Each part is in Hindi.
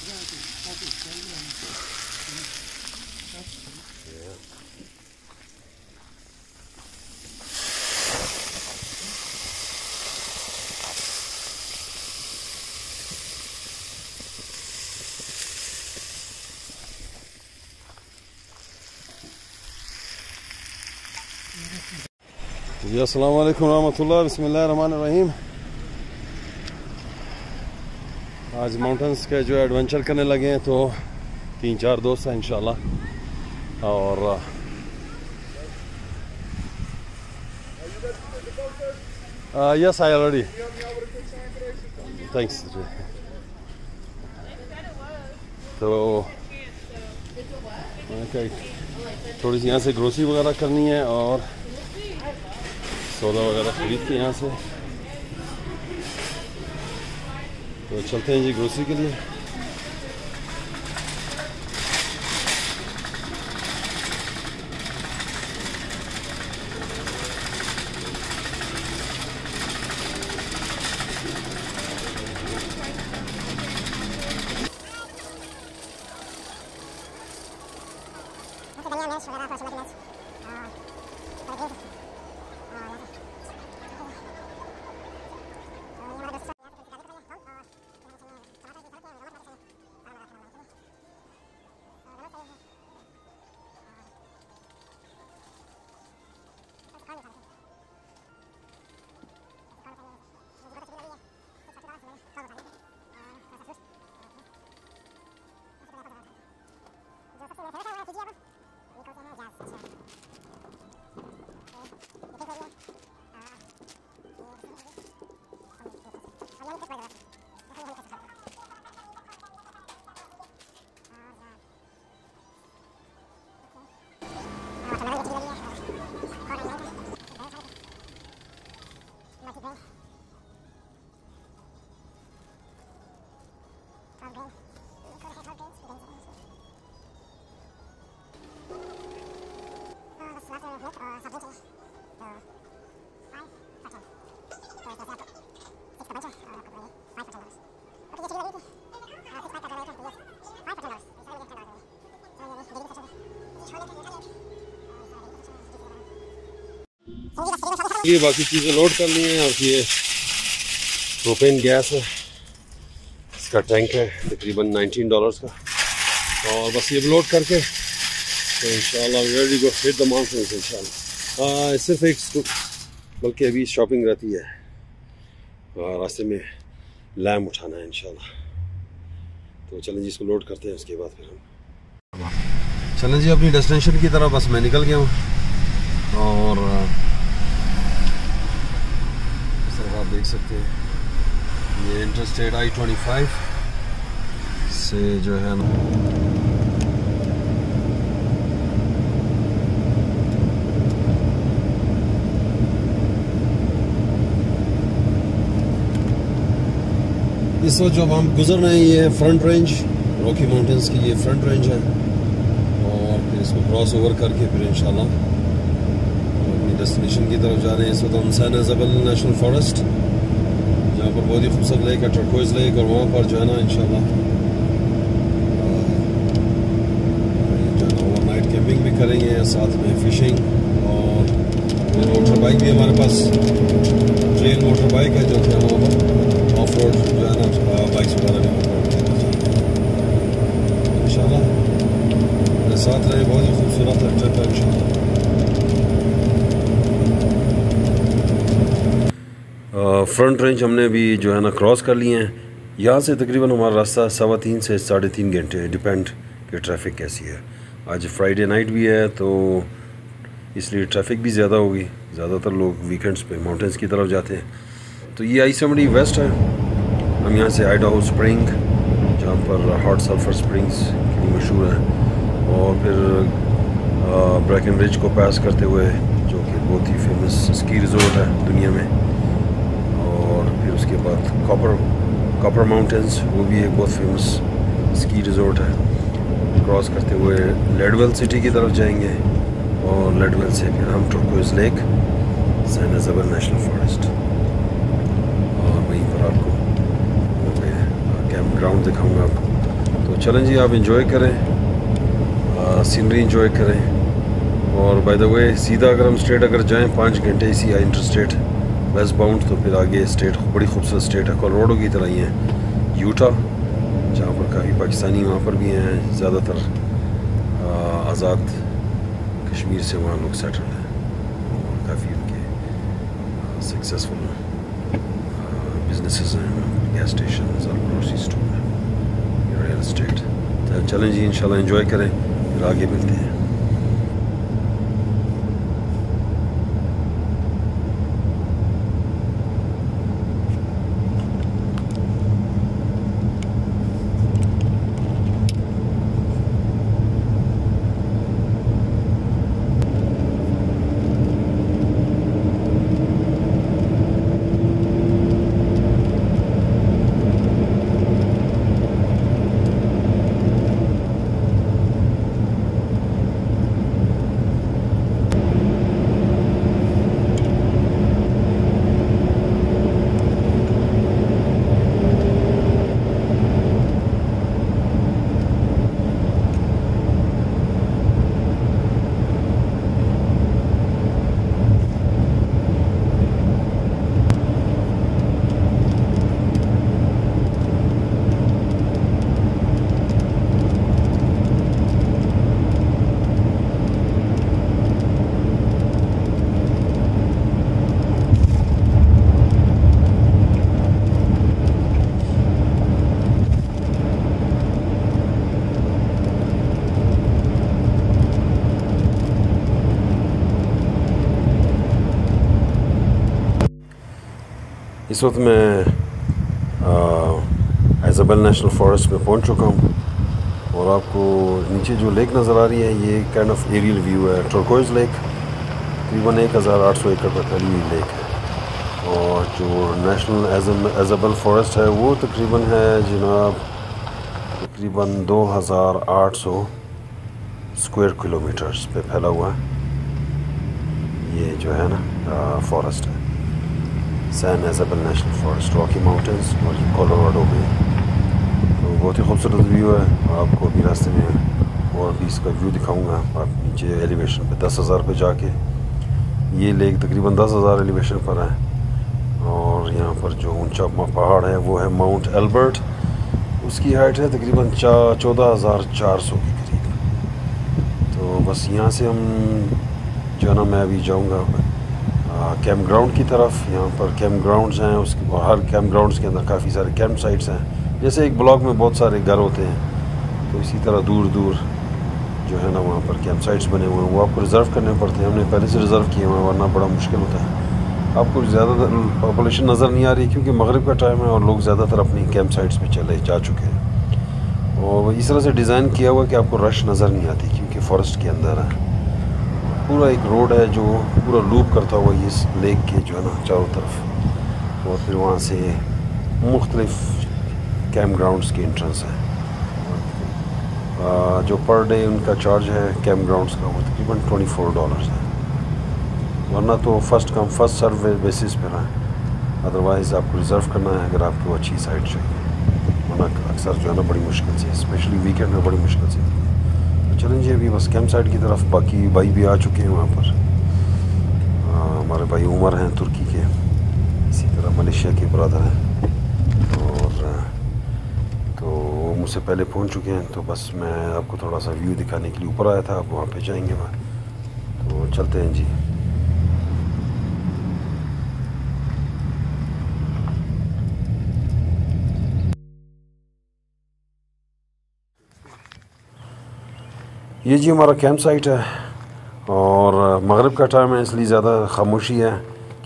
जी अस्सलाम वालेकुम रहमतुल्लाह बिस्मिल्लाहिर्रहमानिर्रहीम। आज माउंटेन्स के जो एडवेंचर करने लगे हैं, तो 3-4 दोस्त हैं इंशाल्लाह। और यस आई ऑलरेडी थैंक्स। तो थोड़ी सी यहाँ से ग्रोसरी वगैरह करनी है और सौदा वगैरह खरीद के यहाँ से तो चलते हैं जी ग्रोसरी के लिए। ये बाकी चीज़ें लोड कर ली हैं और ये प्रोपेन गैस है, इसका टैंक है तकरीबन $19 का। और बस ये लोड करके तो इंशाल्लाह ready go hit the mountains इंशाल्लाह। सिर्फ एक बल्कि अभी शॉपिंग रहती है और रास्ते में लैम्प उठाना है इंशाल्लाह। तो चलें जी इसको लोड करते हैं, उसके बाद फिर हम चलें जी अपनी डेस्टिनेशन की तरफ। बस मैं निकल गया हूँ और आप देख सकते हैं ये इंटरस्टेट I-25 से जो है ना इस वक्त जब हम गुजर रहे हैं ये फ्रंट रेंज रॉकी माउंटेन्स की, ये फ्रंट रेंज है। और फिर इसको क्रॉस ओवर करके फिर इंशाल्लाह डेस्टिनेशन की तरफ जा रहे हैं। इस वक्त हम सैन इज़ाबेल नेशनल फॉरेस्ट, जहाँ पर बहुत ही खूबसूरत लेक है टर्कोइज लेक, और वहाँ पर जो है ना इंशाल्लाह जो है ना ओवरनाइट कैंपिंग भी करेंगे, साथ में फिशिंग। और मोटर बाइक भी हमारे पास, ट्रेल मोटर बाइक है जो कि हम वहाँ पर ऑफ रोड जो है ना बाइक्स वगैरह इंशाल्लाह मेरे साथ रहे। बहुत ही खूबसूरत है ट्रिप है इंशाल्लाह। फ्रंट रेंज हमने भी जो है ना क्रॉस कर लिए हैं। यहाँ से तकरीबन हमारा रास्ता 3.25 से 3.5 घंटे है, डिपेंड कि ट्रैफिक कैसी है। आज फ्राइडे नाइट भी है तो इसलिए ट्रैफिक भी ज़्यादा होगी। ज़्यादातर लोग वीकेंड्स पे माउंटेन्स की तरफ जाते हैं। तो ये I-70 वेस्ट है। हम यहाँ से आइडाहो स्प्रिंग, जहाँ पर हॉट सल्फर स्प्रिंग्स के लिए मशहूर है, और फिर ब्रैकन रिज को पास करते हुए जो कि बहुत ही फेमस स्की रिजोर्ट है दुनिया में। उसके बाद कॉपर माउंटेन्स, वो भी एक बहुत फेमस स्की रिजोर्ट है। क्रॉस करते हुए लेडवेल सिटी की तरफ जाएंगे और लेडवेल से फिर हम turquoise lake, San Isabel national forest, और वहीं पर आपको कैंप ग्राउंड दिखाऊंगा आपको। चलें जी, आप इंजॉय करें, सीनरी इंजॉय करें। और बाय द वे सीधा अगर हम स्टेट अगर जाएं 5 घंटे इसी इंटर स्टेट वेस्ट बाउंड, तो फिर आगे स्टेट बड़ी खूबसूरत स्टेट है, कोलोराडो की तरह ही है यूटा, जहाँ पर काफ़ी पाकिस्तानी वहाँ पर भी हैं। ज़्यादातर आज़ाद कश्मीर से वहाँ लोग सेटल हैं और काफ़ी उनके सक्सेसफुल बिजनेसेस हैं, गैस स्टेशन और ग्रोसरी स्टोर है, रियल एस्टेट। तो चलें जी, इंशाल्लाह एंजॉय करें, फिर आगे मिलते हैं। इस वक्त मैं इज़ाबेल नेशनल फॉरेस्ट में पहुंच चुका हूं और आपको नीचे जो लेक नज़र आ रही है ये काइंड ऑफ एरियल व्यू है। टर्कोइज लेक तकरीबन 1800 एकड़ पर फैली हुई लेक है और जो नेशनल इज़ाबेल फॉरेस्ट है वो तकरीबन है जनाब तकरीबन 2800 स्क्वायर किलोमीटर्स पे फैला हुआ है। ये जो है ना फॉरेस्ट है, San Isabel national Forest, Rocky Mountains और कोलोराडो में। तो बहुत ही खूबसूरत व्यू है। आपको अभी रास्ते में और भी इसका व्यू दिखाऊंगा। आप नीचे एलिवेशन पे 10,000 पे जाके ये लेक तकरीबन 10,000 एलिवेशन पर है और यहाँ पर जो ऊंचा पहाड़ है वो है माउंट एल्बर्ट। उसकी हाइट है तकरीबन 14,400 के करीब। तो बस यहाँ से हम जो है ना मैं अभी जाऊँगा कैंप ग्राउंड की तरफ। यहाँ पर कैंप ग्राउंड्स हैं, उसके और हर कैंप ग्राउंड्स के अंदर काफ़ी सारे कैंप साइट्स हैं। जैसे एक ब्लॉक में बहुत सारे घर होते हैं तो इसी तरह दूर दूर जो है ना वहाँ पर कैंप साइट्स बने हुए हैं। वो आपको रिज़र्व करने पड़ते हैं, हमने पहले से रिज़र्व किए हुए हैं वरना बड़ा मुश्किल होता है। आपको ज़्यादा पॉपुलेशन नज़र नहीं आ रही क्योंकि मगरिब का टाइम है और लोग ज़्यादातर अपनी कैंप साइट्स पर चले जा चुके हैं। और इस तरह से डिज़ाइन किया हुआ कि आपको रश नज़र नहीं आती क्योंकि फॉरेस्ट के अंदर है। पूरा एक रोड है जो पूरा लूप करता हुआ इस लेक के जो है ना चारों तरफ, और फिर वहाँ से मुख्तलिफ कैंप ग्राउंड्स की एंट्रेंस है। जो पर डे उनका चार्ज है कैंप ग्राउंड्स का वो तकरीबन $24 है, वरना तो first come first serve basis पर है। अदरवाइज़ आपको रिज़र्व करना है अगर आपको अच्छी साइट चाहिए, वरना अक्सर जो है ना बड़ी मुश्किल से, स्पेशली वीकेंड में बड़ी मुश्किल से। चलें जी, अभी बस कैंप साइट की तरफ। बाकी भाई भी आ चुके हैं वहाँ पर। हमारे भाई उमर हैं तुर्की के, इसी तरह मलेशिया के ब्रदर हैं और तो वो मुझसे पहले पहुँच चुके हैं। तो बस मैं आपको थोड़ा सा व्यू दिखाने के लिए ऊपर आया था। अब वहाँ पे जाएंगे वहाँ, तो चलते हैं जी। ये जी हमारा कैंप साइट है और मगरिब का टाइम है इसलिए ज़्यादा खामोशी है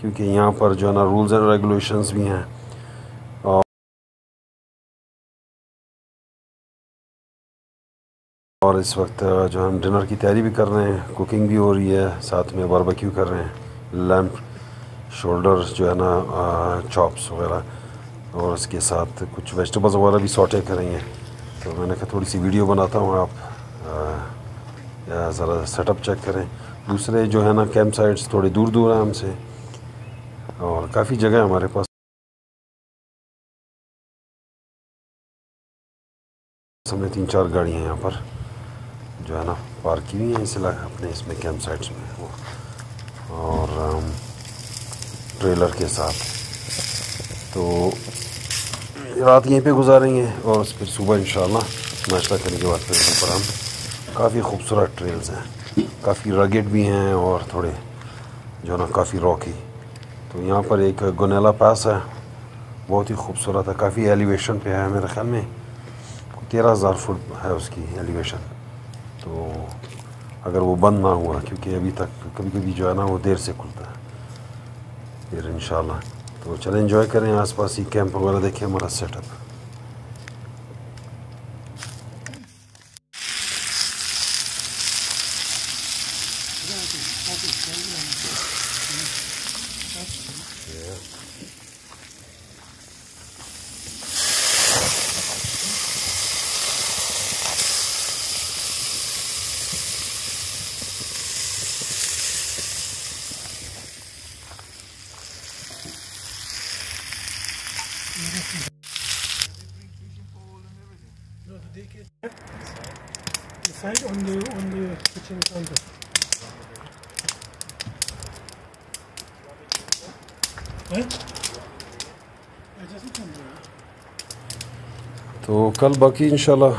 क्योंकि यहाँ पर जो है ना रूल्स एंड रेगुलेशंस भी हैं। और इस वक्त जो हम डिनर की तैयारी भी कर रहे हैं, कुकिंग भी हो रही है, साथ में बारबेक्यू कर रहे हैं, लैम्प शोल्डर जो है ना चॉप्स वगैरह, और इसके साथ कुछ वेजिटेबल्स वगैरह भी सॉटे करेंगे। तो मैंने कहा थोड़ी सी वीडियो बनाता हूँ, आप ज़रा सेटअप चेक करें। दूसरे जो है ना कैंप साइट्स थोड़े दूर दूर हैं हमसे और काफ़ी जगह हमारे पास ज़बरदस्त हमने 3-4 गाड़ियाँ यहाँ पर जो है ना पार्क की हुई हैं इसलिए अपने इसमें कैंप साइट्स में वो और ट्रेलर के साथ। तो रात यहीं पे गुजारेंगे और फिर सुबह इंशाल्लाह नाश्ता करने के बाद फिर ऊपर हम काफ़ी खूबसूरत ट्रेल्स हैं, काफ़ी रगेड भी हैं और थोड़े जो ना काफ़ी रॉकी। तो यहाँ पर एक गुनेला पास है, बहुत ही खूबसूरत है, काफ़ी एलिवेशन पे है, मेरे ख्याल में 13,000 फुट है उसकी एलिवेशन। तो अगर वो बंद ना हुआ, क्योंकि अभी तक कभी कभी जो है ना वो देर से खुलता है फिर इंशाल्लाह। तो चलें एंजॉय करें, आसपास ही कैंप वगैरह देखें हमारा setup. Side on the kitchen counter. तो कल बाकी इंशाल्लाह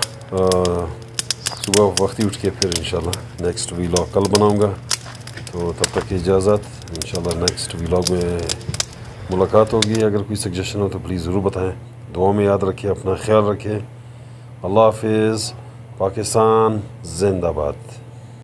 सुबह वक्त ही उठ के फिर इंशाल्लाह नेक्स्ट व्लॉग कल बनाऊंगा। तो तब तक की इजाज़त, इंशाल्लाह नेक्स्ट व्लॉग में मुलाकात होगी। अगर कोई सजेशन हो तो प्लीज़ ज़रूर बताएं। दुआ में याद रखिए, अपना ख्याल रखिए। अल्लाह हाफिज़। पाकिस्तान जिंदाबाद।